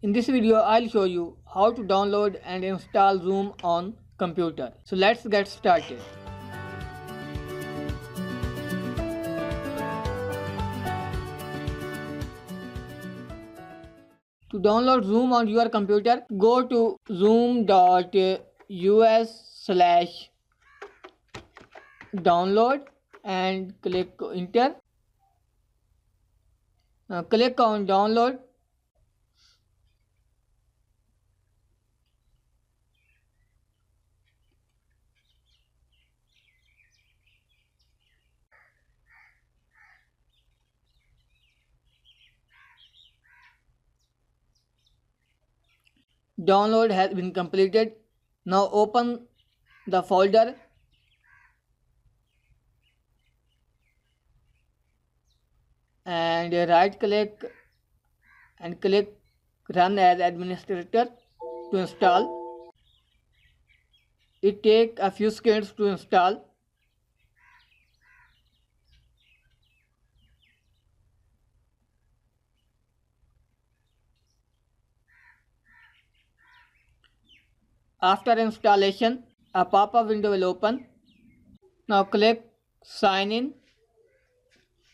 In this video, I'll show you how to download and install Zoom on computer. So let's get started. To download Zoom on your computer, go to zoom.us/download and click enter. Now click on download. Download has been completed. Now open the folder and right click and click run as administrator to install. It takes a few seconds to install. After installation, a pop-up window will open. Now click sign in,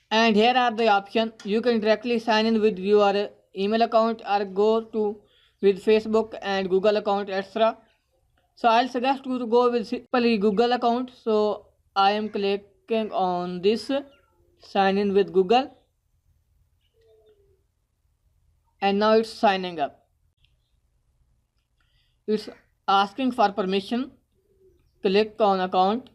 and here are the options. You can directly sign in with your email account or go to with Facebook and Google account, etc. So I'll suggest you to go with simply Google account. So I am clicking on this sign in with Google, and now it's signing up. It's asking for permission. Click on account.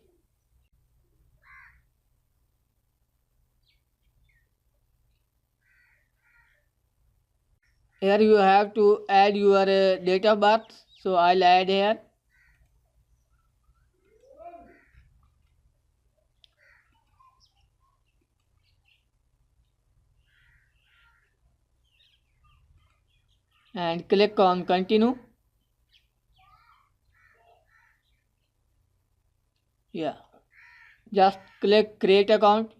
Here you have to add your date of birth. So I'll add here. And click on continue. Yeah, just click create account.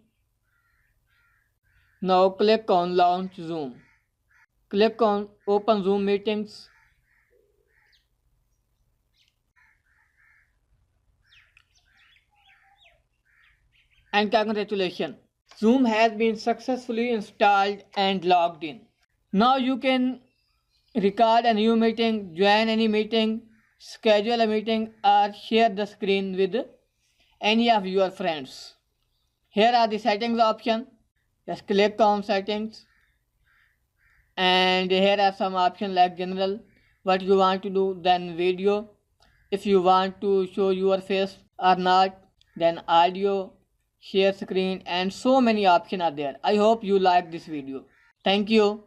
Now click on launch Zoom. Click on open Zoom meetings. And congratulations, Zoom has been successfully installed and logged in. Now you can record a new meeting, join any meeting, schedule a meeting, or share the screen with any of your friends. Here are the settings option. Just click on settings, and here are some options like general, what you want to do, then video, if you want to show your face or not, then audio, share screen, and so many options are there. I hope you like this video. Thank you.